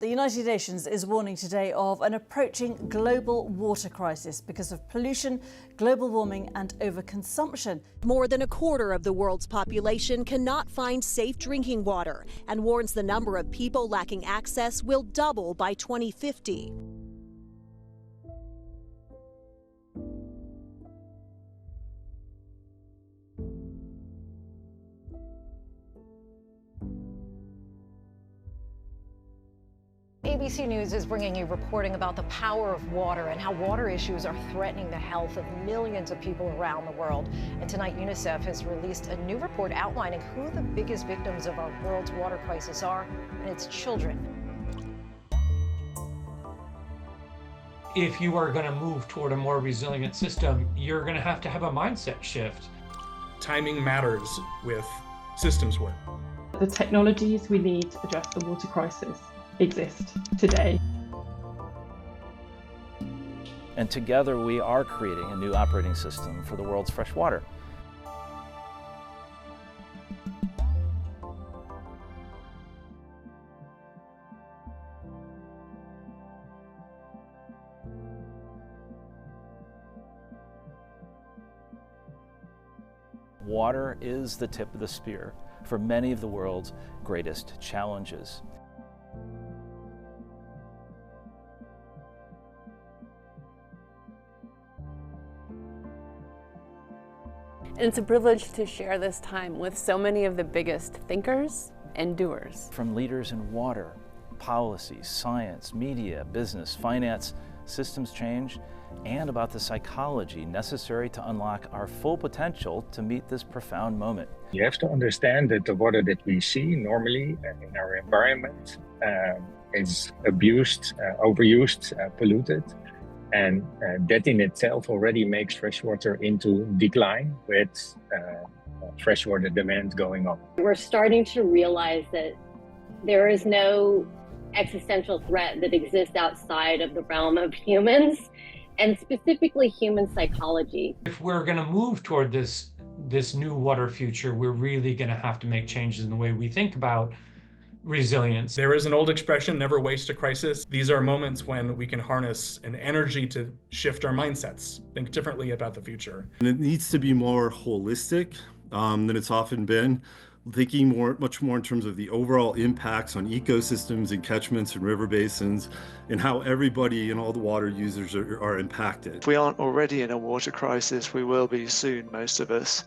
The United Nations is warning today of an approaching global water crisis because of pollution, global warming and overconsumption. More than a quarter of the world's population cannot find safe drinking water and warns the number of people lacking access will double by 2050. ABC News is bringing you reporting about the power of water and how water issues are threatening the health of millions of people around the world. And tonight, UNICEF has released a new report outlining who the biggest victims of our world's water crisis are, and it's children. If you are going to move toward a more resilient system, you're going to have a mindset shift. Timing matters with systems work. The technologies we need to address the water crisis exist today. And together we are creating a new operating system for the world's fresh water. Water is the tip of the spear for many of the world's greatest challenges. And it's a privilege to share this time with so many of the biggest thinkers and doers. From leaders in water, policy, science, media, business, finance, systems change, and about the psychology necessary to unlock our full potential to meet this profound moment. You have to understand that the water that we see normally in our environment is abused, overused, polluted. And that in itself already makes freshwater into decline with freshwater demand going up. We're starting to realize that there is no existential threat that exists outside of the realm of humans, and specifically human psychology. If we're going to move toward this new water future, we're really going to have to make changes in the way we think about resilience. There is an old expression, never waste a crisis. These are moments when we can harness an energy to shift our mindsets, think differently about the future. And it needs to be more holistic than it's often been, thinking much more in terms of the overall impacts on ecosystems and catchments and river basins and how everybody and all the water users are impacted. If we aren't already in a water crisis, we will be soon, most of us.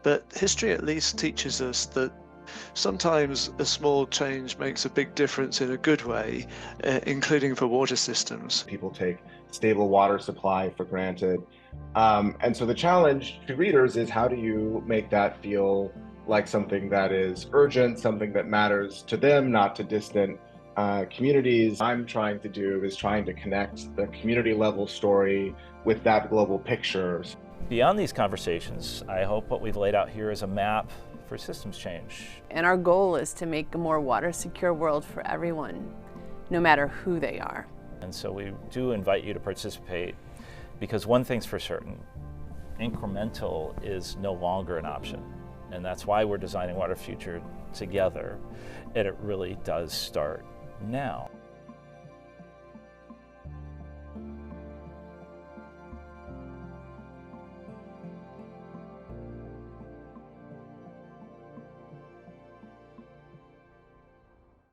But history at least teaches us that sometimes a small change makes a big difference in a good way, including for water systems. People take stable water supply for granted. And so the challenge to readers is, how do you make that feel like something that is urgent, something that matters to them, not to distant communities? I'm trying to do is trying to connect the community level story with that global picture. Beyond these conversations, I hope what we've laid out here is a map for systems change. And our goal is to make a more water secure world for everyone, no matter who they are. And so we do invite you to participate, because one thing's for certain, incremental is no longer an option. And that's why we're designing Water Future together. And it really does start now.